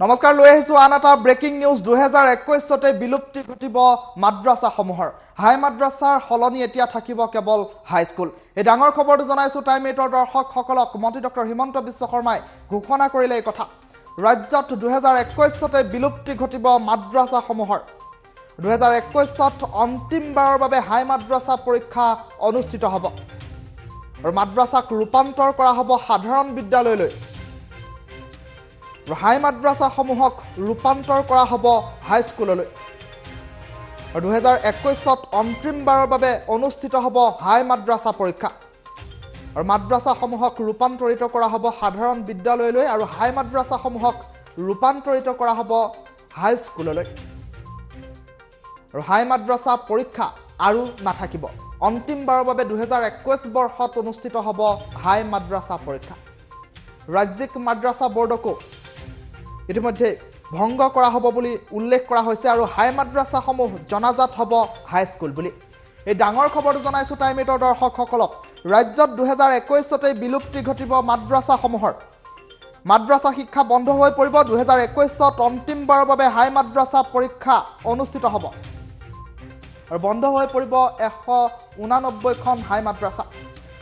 নমস্কাৰ লৈ আহিছো আন এটা ব্ৰেকিং নিউজ 2021 তে বিলুপ্তি ঘটিব মাদ্ৰাসা সমূহৰ হাই মাদ্ৰাসাৰ হলনি এতিয়া থাকিব কেৱল হাই স্কুল এই ডাঙৰ খবৰটো জনাইছো টাইম 8ৰ দৰ্শকসকলক মন্ত্ৰী ডক্টৰ হিমন্ত বিশ্ব শৰ্মাই ঘোষণা কৰিলে এই কথা ৰাজ্যত 2021 তে বিলুপ্তি ঘটিব মাদ্ৰাসা সমূহৰ 2021 ত অন্তিমবাৰৰ বাবে হাই মাদ্ৰাসা পৰীক্ষা অনুষ্ঠিত হ'ব আৰু মাদ্ৰাসাক ৰূপান্তৰ কৰা হ'ব সাধাৰণ বিদ্যালয়লৈ হাই মাদ্ৰাসা সমূহক ৰূপান্তৰ কৰা হ'ব হাই স্কুললৈ আৰু 2021 ত অন্তিমবাৰৰ বাবে অনুষ্ঠিত হ'ব হাই মাদ্ৰাসা পৰীক্ষা আৰু মাদ্ৰাসা সমূহক ৰূপান্তৰিত কৰা হ'ব সাধাৰণ বিদ্যালয়লৈ আৰু হাই মাদ্ৰাসা সমূহক ৰূপান্তৰিত কৰা হ'ব হাই স্কুললৈ আৰু হাই মাদ্ৰাসা পৰীক্ষা আৰু নাথাকিব অন্তিমবাৰৰ বাবে 2021 বৰ্ষত অনুষ্ঠিত হ'ব হাই মাদ্ৰাসা পৰীক্ষা ৰাজ্যিক মাদ্ৰাসা বৰ্ডকো ইতিমধ্যে ভংগ কৰা হ'ব বুলি উল্লেখ কৰা হৈছে আৰু হাই মাদ্ৰাসা সমূহ জনাজাত হ'ব হাই স্কুল বুলি এই ডাঙৰ খবৰটো জনাইছো টাইম 8ৰ দৰ্শকসকলক ৰাজ্যত 2021 তে বিলুপ্তি ঘটিব মাদ্ৰাসা সমূহৰ মাদ্ৰাসা শিক্ষা বন্ধ হৈ পৰিব 2021 ত অন্তিমবাৰৰ বাবে হাই মাদ্ৰাসা পৰীক্ষা অনুষ্ঠিত হ'ব আৰু বন্ধ হৈ পৰিব 189খন হাই মাদ্ৰাসা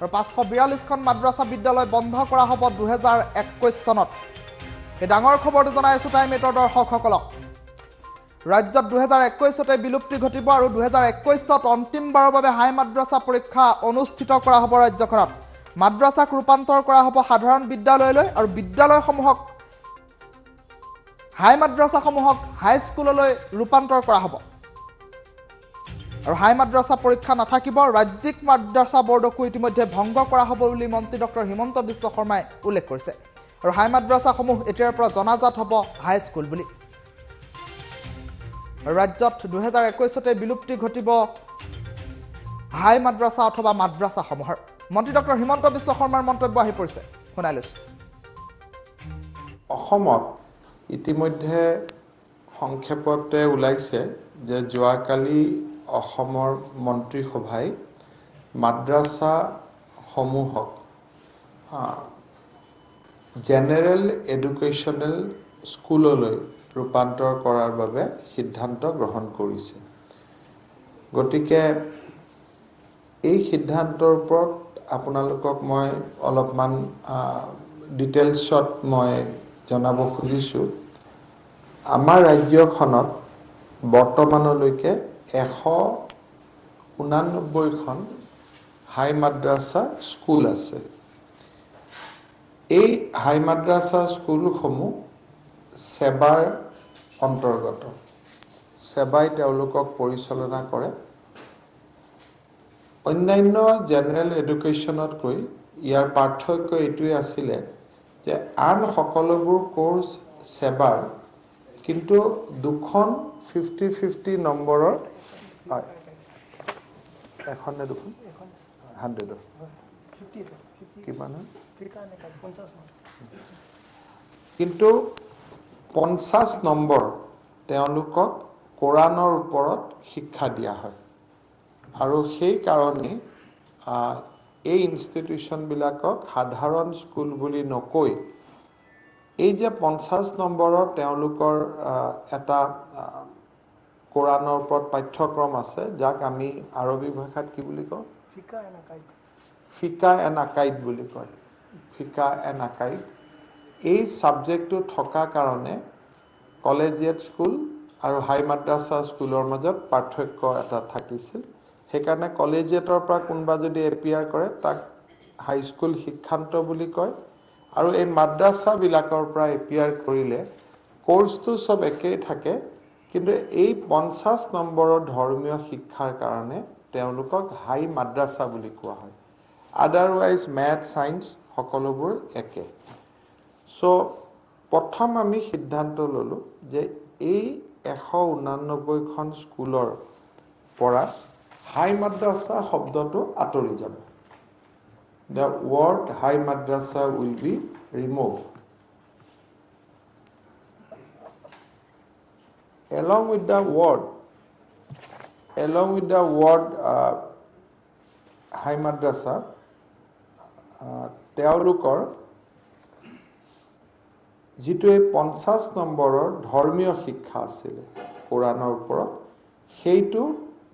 আৰু 542খন মাদ্ৰাসা বিদ্যালয় বন্ধ কৰা হ'ব 2021 চনত এই ডাঙৰ খবৰটো জনাইছো টাইম 8ৰ দৰ্শকসকলক ৰাজ্যত 2021 তে বিলুপ্তি ঘটিব আৰু 2021 ত অন্তিমবাৰৰ বাবে হাই মাদ্ৰাসা পৰীক্ষা অনুষ্ঠিত কৰা হ'ব ৰাজ্যখনত মাদ্ৰাসাক ৰূপান্তৰ কৰা হ'ব সাধাৰণ বিদ্যালয়লৈ আৰু বিদ্যালয়সমূহক হাই মাদ্ৰাসাসমূহক হাই স্কুললৈ ৰূপান্তৰ কৰা হ'ব আৰু হাই মাদ্ৰাসা পৰীক্ষা নাথাকিব ৰাজ্যিক মাদ্ৰাসা বৰ্ডকো ইতিমধ্যে ভংগ কৰা হ'ব বুলি মন্ত্ৰী ডক্টৰ হিমন্ত বিশ্ব শৰ্মাই উল্লেখ কৰিছে আৰু হাই মাদ্ৰাসাসমূহ এতিয়াৰ পৰা জনাজাত হ'ব হাই স্কুল বুলি ৰাজ্যত 2021 তে বিলুপ্তি ঘটিব হাই মাদ্ৰাসা অথবা মাদ্ৰাসাসমূহৰ মন্ত্ৰী ডক্টৰ হিমন্ত বিশ্ব শৰ্মাৰ মন্তব্য আহি পৰিছে শুনাই লৈছো অসমত ইতিমধ্যে সংক্ষেপতে ওলাইছে যে যোৱাকালি অসমৰ মন্ত্ৰীসভাই মাদ্ৰাসা সমূহক জেনেৰেল এডুকেশ্যনেল স্কুললৈ ৰূপান্তৰ কৰাৰ বাবে সিদ্ধান্ত গ্ৰহণ কৰিছে গতিকে এই সিদ্ধান্তৰ ওপৰত আপোনালোকক মই অলপমান ডিটেইলছত মই জনাব খুজিছোঁ আমাৰ ৰাজ্যখনত বৰ্তমানলৈকে 189খন হাই মাদ্ৰাসা স্কুল আছে এই হাই মাদ্ৰাসা স্কুলসমূহ সেৱাৰ অন্তৰ্গত সেৱাই তেওঁলোকক পৰিচালনা কৰে অন্যান্য জেনেৰেল এডুকেশ্যনতকৈ ইয়াৰ পাৰ্থক্য এইটোৱে আছিলে যে আন সকলোবোৰ কোৰ্চ সেৱাৰ কিন্তু দুখন 50-50 নম্বৰৰ এখন নে দুখন 100 কিমান কিন্তু 50 নম্বৰ তেওঁলোকক কোৰানৰ ওপৰত শিক্ষা দিয়া হয় আৰু সেই কাৰণে এই ইনষ্টিটিউচনবিলাকক সাধাৰণ স্কুল বুলি নকৈ এই যে 50 নম্বৰৰ তেওঁলোকৰ এটা কোৰানৰ ওপৰত পাঠ্যক্ৰম আছে যাক আমি আৰবী ভাষাত কি বুলি কওঁ ফিকা এণ্ড আকাইদ বুলি কয় ফিকা এণ্ড আকাইদ এই সাবজেক্টটো থকা কাৰণে কলেজিয়েট স্কুল আৰু হাই মাদ্ৰাসা স্কুলৰ মাজত পাৰ্থক্য এটা থাকিছিল সেইকাৰণে কলেজিয়েটৰ পৰা কোনোবা যদি এপিয়াৰ কৰে তাক হাই স্কুল শিক্ষান্ত বুলি কয় আৰু এই মাদ্ৰাসাবিলাকৰ পৰা এপিয়াৰ কৰিলে কোৰ্চটো সব একেই থাকে কিন্তু এই 50 নম্বৰৰ ধৰ্মীয় শিক্ষাৰ কাৰণে তেওঁলোকক হাই মাদ্ৰাসা বুলি কোৱা হয় আদাৰৱাইজ মেথ সায়েন্স সকলোবোৰ একে সো প্ৰথম আমি সিদ্ধান্ত ললো যে এই 189খন স্কুলৰ পৰা হাই মাদ্ৰাসা শব্দটো আঁতৰি যাব the word high madrasa will be removed along with the word high madrasa তেওঁলোকৰ যিটো এই 50 নম্বৰৰ ধৰ্মীয় শিক্ষা আছিলে কোৰানৰ ওপৰত সেইটো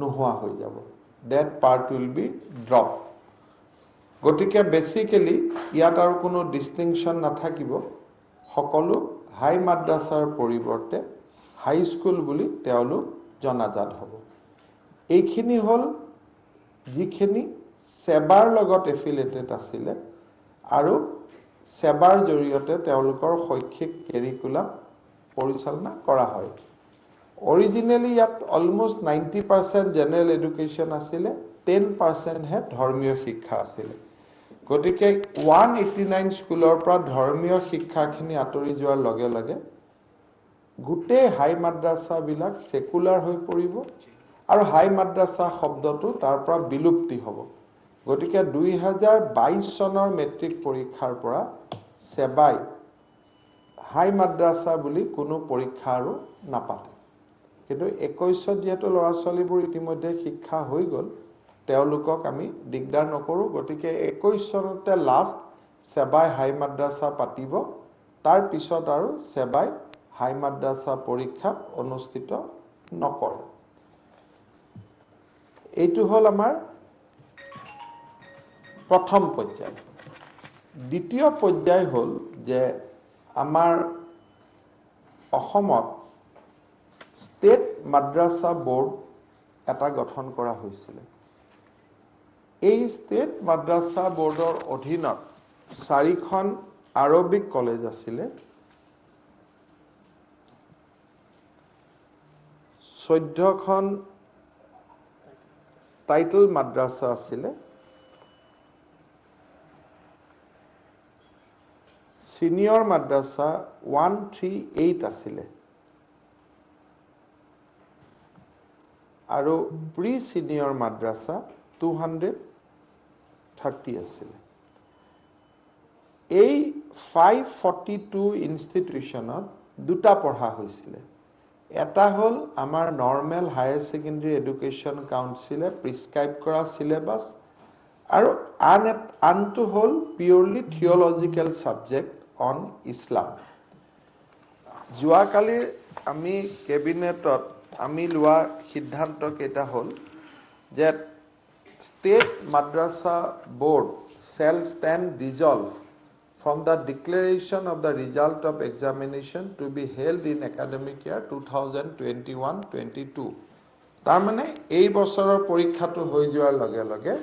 নোহোৱা হৈ যাব that part will be dropped গতিকে বেসিক্যালি ইয়াত আৰু কোনো ডিস্টিংশন নাথাকিব সকলো হাই মাদ্ৰাছাৰ পৰিৱৰ্তে হাই স্কুল বুলি তেওঁলোক জনাজাত হ'ব এইখিনি হল যিখিনি সেবাৰ লগত এফিলিয়েটেড আছিলে আৰু সেবাৰ জৰিয়তে তেওঁলোকৰ শৈক্ষিক কেৰিকুলাম পৰিচালনা কৰা হয় Originally, yet almost 90% general education asile, 10% he dharmiyo shikkha asile. Gotike 189 schoolor pra dharmiyo shikkha khini atori joar lage lage. Gute high madrasa bilak secular hoi poribo. Aru high madrasa shobdotu tar pra bilupti hobo. Gotike 2022 sonor metric porikhar pora sebai high madrasa buli kono porikha aru napate. কিন্তু 21 যেটো লৰা ছোৱালীবোৰ ইতিমধ্যে শিক্ষা হৈ গল তেওঁলোকক আমি দিগদাৰ নকৰো গতিকে 21 চনতে লাষ্ট সেবাই হাই মাদ্ৰাসা পাতিব তাৰ পিছত আৰু সেবাই হাই মাদ্ৰাসা পৰীক্ষা অনুষ্ঠিত নকৰে এইটো হল আমাৰ প্ৰথম পৰ্যায় দ্বিতীয় পৰ্যায় হল যে আমাৰ অসমত State Madrasa Board এটা গঠন কৰা হৈছিল এই State Madrasa Boardৰ অধীনত 4খন আৰবিক কলেজ আছিল 14খন টাইটেল মাদ্ৰাসা আছিল সিনিয়ৰ মাদ্ৰাসা 138 আছিল আৰু প্ৰি সিনিয়ৰ মাদ্ৰাসা 230 আছিল এই 542 ইনষ্টিটিউচনত দুটা পঢ়া হৈছিল এটা হল আমাৰ নৰ্মেল হায়াৰ সেকেন্ডাৰী এডুকেশন কাউন্সিলে প্ৰিস্ক্ৰাইব কৰা সিলেবাস আৰু আনটো হল পিউৰলি থিওলজিক্যাল সাবজেক্ট অন ইসলাম যোৱাকালি আমি কেবিনেটত আমি লোৱা সিদ্ধান্ত কেটা হল যে State Madrasa Board shall stand dissolved from the declaration of the result of examination to be held in academic year 2021-22 তাৰ মানে এই বছৰৰ পৰীক্ষাটো হৈ যোৱাৰ লগে লগে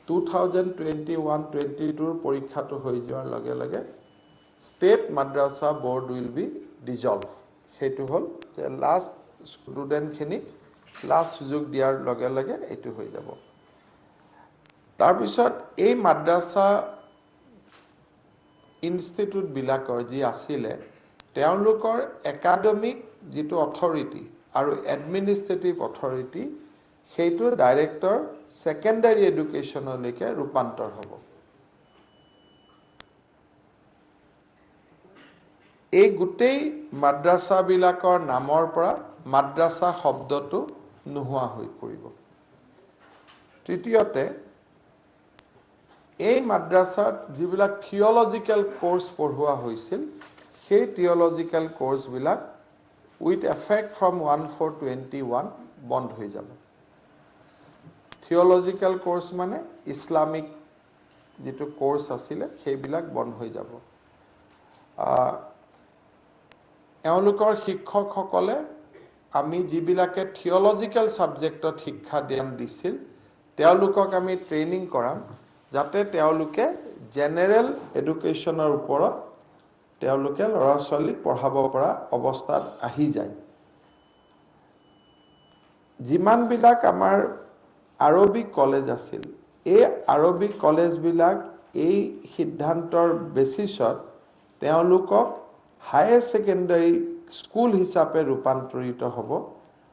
2021-22 পৰীক্ষাটো হৈ যোৱাৰ লগে লগে State Madrasa Board will be dissolved হেতু হল যে লাস্ট স্টুডেন্ট খিনি লাস্ট সুযোগ দিয়াৰ লগে লগে এটো হৈ যাব তাৰ পিছত এই মাদ্ৰাসা ইনষ্টিটিউট বিলাকৰ যি আছিলে তেওঁলোকৰ একাডেমিক যেটো অথৰিটি আৰু এডমিনিষ্ট্ৰেটিভ অথৰিটি হেতু ডাইৰেক্টৰ সেকেন্ডাৰী এডুকেশনলৈকে ৰূপান্তৰ হ'ব এই গুটেই মাদ্ৰাসা বিলাকৰ নামৰ পৰা মাদ্ৰাসা শব্দটো নোহোৱা হৈ পৰিব তৃতীয়তে এই মাদ্ৰাসাত যিবিলাক থিওলজিক্যাল কোৰ্স পঢ়ুৱা হৈছিল সেই থিওলজিক্যাল কোৰ্স বিলাক উইথ এফেক্ট ফ্ৰম 1421 বন্ধ হৈ যাব থিওলজিক্যাল কোৰ্স মানে ইসলামিক যেটো কোৰ্স আছিল সেইবিলাক বন্ধ হৈ যাব এওঁলোকৰ শিক্ষকসকলে আমি যিবিলাকে থিওলজিক্যাল সাবজেক্টত শিক্ষা দান দিছিল তেওঁলোকক আমি ট্ৰেইনিং কৰাম যাতে তেওঁলোকে জেনাৰেল এডুকেশনৰ ওপৰত তেওঁলোকে ল'ৰা ছোৱালী পঢ়াব পৰা অৱস্থাত আহি যায় যিমান বিলাক আমাৰ আৰবিক কলেজ আছিল এই আৰবিক কলেজ বিলাক এই সিদ্ধান্তৰ বেসিছত তেওঁলোকক হায়াৰ সেকেন্ডাৰী স্কুল হিচাপে ৰূপান্তৰিত হ'ব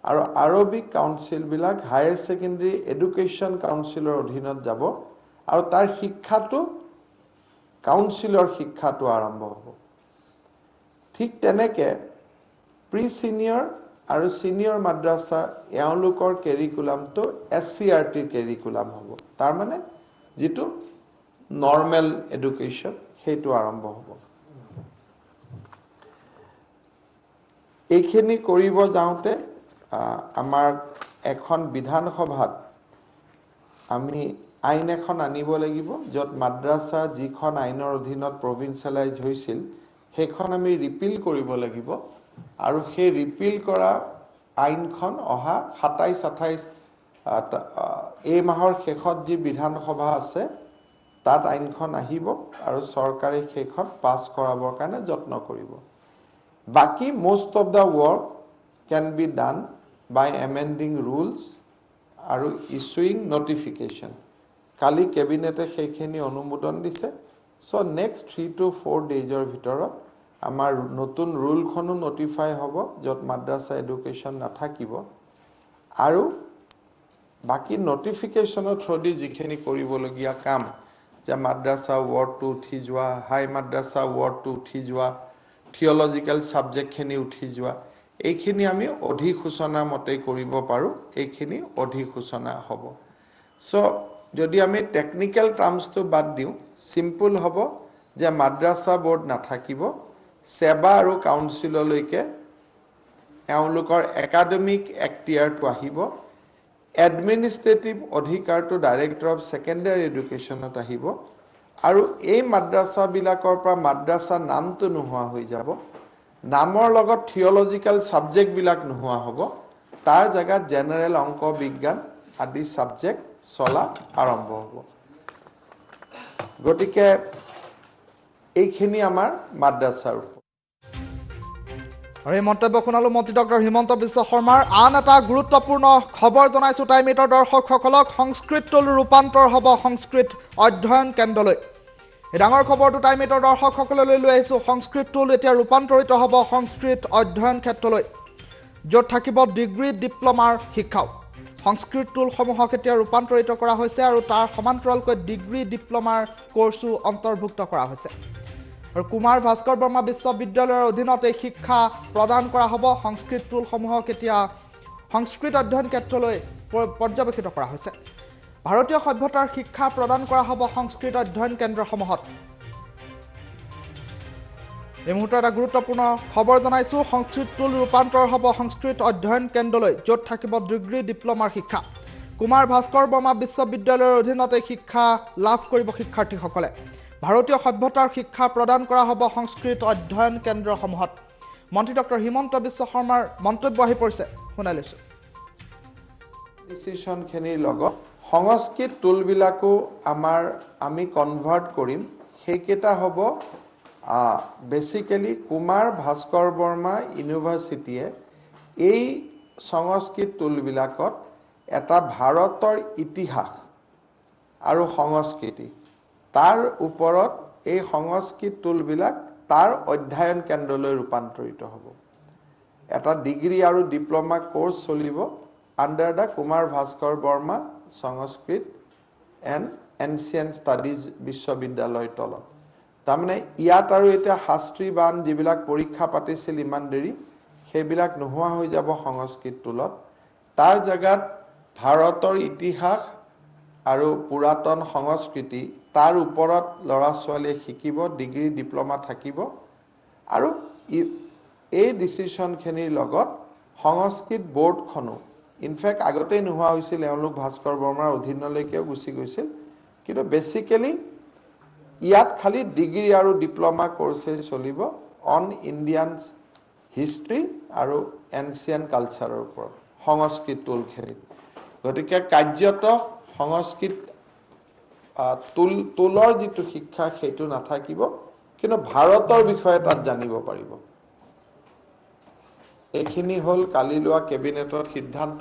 আৰু আৰবিক কাউন্সিল বিলাক হায়াৰ সেকেন্ডাৰী এডুকেশন কাউন্সিলৰ অধীনত যাব আৰু তাৰ শিক্ষাটো কাউন্সিলৰ শিক্ষাটো আৰম্ভ হ'ব ঠিক তেনেকে প্ৰি সিনিয়ৰ আৰু সিনিয়ৰ মাদ্ৰাসা এওঁলোকৰ কেৰিকুলামটো এসসিআৰটি কেৰিকুলাম হ'ব তাৰ মানে যেটো নৰ্মেল এডুকেশন হেতু আৰম্ভ হ'ব এইখিনি কৰিব যাওঁতে আমাৰ এখন বিধানসভাত আমি আইন এখন আনিব লাগিব য'ত মাদ্ৰাছা যিখন আইনৰ অধীনত প্ৰভিন্সিয়েলাইজ হৈছিল সেইখন আমি ৰিপিল কৰিব লাগিব আৰু সেই ৰিপিল কৰা আইনখন অহা 27-28 এই মাহৰ শেষত যি বিধানসভা আছে তাত আইনখন আহিব আৰু চৰকাৰে সেইখন পাছ কৰাবৰ কাৰণে যত্ন কৰিব বাকি most of the work can be done by amending rules আৰু issuing notification কালি কেবিনেটে সেইখিনি অনুমোদন দিছে so next 3 to 4 daysৰ ভিতৰত আমাৰ নতুন ৰুলখনো নটিফাই হ'ব য'ত মাদ্ৰাছা এডুকেশ্যন নাথাকিব আৰু বাকি নটিফিকেশ্যনৰ থ্ৰুদি যিখিনি কৰিবলগীয়া কাম যে মাদ্ৰাছা ৱৰ্ডটো উঠি যোৱা হাই মাদ্ৰাছা ৱৰ্ডটো উঠি যোৱা থিওলজিক্যাল সাবজেক্টখিনি উঠি যোৱা এইখিনি আমি অধিসূচনা মতে কৰিব পাৰো এইখিনি অধিসূচনা হ'ব সো যদি আমি টেকনিক্যাল টাৰ্মসটো বাদ দিও সিম্পল হ'ব যে মাদ্ৰাছা বোৰ্ড নাথাকিব সেবা আৰু কাউন্সিললৈকে এওঁলোকৰ একাডেমিক এক্টিয়াৰটো আহিব এডমিনিষ্ট্ৰেটিভ অধিকাৰটো ডাইৰেক্টৰ অফ সেকেন্ডাৰী এডুকেশ্যনত আহিব আৰু এই মাদ্ৰাছা বিলাকৰ পৰা মাদ্ৰাছা নামটো নোহোৱা হৈ যাব নামৰ লগত থিওলজিক্যাল সাবজেক্ট বিলাক নোহোৱা হ'ব তাৰ জায়গাত জেনাৰেল অংক বিজ্ঞান আদি সাবজেক্ট চলা আৰম্ভ হ'ব গতিকে এইখিনি আমাৰ মাদ্ৰাছাৰ আৰু এই মন্তব্য শুনালো মন্ত্ৰী ডক্টৰ হিমন্ত বিশ্ব শৰ্মাৰ আন এটা গুৰুত্বপূৰ্ণ খবৰ জনাইছো টাইম 8ৰ দৰ্শকসকলক সংস্কৃত টুল ৰূপান্তৰ হ'ব সংস্কৃত অধ্যয়ন কেন্দ্ৰলৈ এই ডাঙৰ খবৰটো টাইম 8ৰ দৰ্শকসকললৈ লৈ আহিছো সংস্কৃত টুল এতিয়া ৰূপান্তৰিত হ'ব সংস্কৃত অধ্যয়ন ক্ষেত্ৰলৈ য'ত থাকিব ডিগ্ৰী ডিপ্ল'মাৰ শিক্ষাও সংস্কৃত টুলসমূহক এতিয়া ৰূপান্তৰিত কৰা হৈছে আৰু তাৰ সমান্তৰালকৈ ডিগ্ৰী ডিপ্ল'মাৰ কোৰ্ছো অন্তৰ্ভুক্ত কৰা হৈছে আৰু কুমাৰ ভাস্কৰ বৰ্মা বিশ্ববিদ্যালয়ৰ অধীনত এই শিক্ষা প্ৰদান কৰা হ'ব সংস্কৃত টুলসমূহক এতিয়া সংস্কৃত অধ্যয়ন ক্ষেত্ৰলৈ পৰ্যবেক্ষিত কৰা হৈছে ভাৰতীয় সভ্যতাৰ শিক্ষা প্ৰদান কৰা হ'ব সংস্কৃত অধ্যয়ন কেন্দ্ৰসমূহত এই মুহূৰ্তত এটা গুৰুত্বপূৰ্ণ খবৰ জনাইছো সংস্কৃত টুল ৰূপান্তৰ হ'ব সংস্কৃত অধ্যয়ন কেন্দ্ৰলৈ য'ত থাকিব ডিগ্ৰী ডিপ্ল'মাৰ শিক্ষা কুমাৰ ভাস্কৰ বৰ্মা বিশ্ববিদ্যালয়ৰ অধীনত এই শিক্ষা লাভ কৰিব শিক্ষাৰ্থীসকলে ভাৰতীয় সভ্যতাৰ শিক্ষা প্ৰদান কৰা হ'ব সংস্কৃত অধ্যয়ন কেন্দ্ৰসমূহত মন্ত্ৰী ডক্টৰ হিমন্ত বিশ্ব শৰ্মাৰ মন্তব্য আহি পৰিছে শুনাই লৈছো ডিসিশনখিনিৰ লগত সংস্কৃত টুলবিলাকো আমি কনভাৰ্ট কৰিম সেইকেইটা হ'ব বেসিক্যালি কুমাৰ ভাস্কৰ বৰ্মা ইউনিভাৰ্সিটিয়ে এই সংস্কৃত টুলবিলাকত এটা ভাৰতৰ ইতিহাস আৰু সংস্কৃতি তাৰ ওপৰত এই সংস্কৃত টুলবিলাক তাৰ অধ্যয়ন কেন্দ্ৰলৈ ৰূপান্তৰিত হ'ব এটা ডিগ্ৰী আৰু ডিপ্ল'মা কোৰ্স চলিব under the Kumar Bhaskar Varma Sanskrit and ancient studies বিশ্ববিদ্যালয়ৰ তলত তাৰমানে ইয়াত আৰু এতিয়া শাস্ত্ৰী বান যিবিলাক পৰীক্ষা পাতিছিল ইমান দেৰি সেইবিলাক নোহোৱা হৈ যাব সংস্কৃত টুলত তাৰ জায়গাত ভাৰতৰ ইতিহাস আৰু পুৰাতন সংস্কৃতি তাৰ ওপৰত লৰা ছোৱালীয়ে শিকিব ডিগ্ৰী ডিপ্ল'মা থাকিব আৰু এই ডিসিশনখিনিৰ লগত সংস্কৃত বোৰ্ডখনো ইনফেক্ট আগতেই নোহোৱা হৈছিল এওঁলোক ভাস্কৰ বৰ্মাৰ অধীনলৈকেও গুচি গৈছিল কিন্তু বেসিক্যালি ইয়াত খালি ডিগ্ৰী আৰু ডিপ্ল'মা কোৰ্সেছ চলিব অন ইণ্ডিয়ান হিষ্ট্ৰী আৰু এনচিয়েন্ট কালচাৰৰ ওপৰত সংস্কৃত টুলখিনিত গতিকে কাৰ্যত সংস্কৃত টুলৰ যিটো শিক্ষা সেইটো নাথাকিব কিন্তু ভাৰতৰ বিষয়ে তাত জানিব পাৰিব এইখিনি হ'ল কালি লোৱা কেবিনেটৰ সিদ্ধান্ত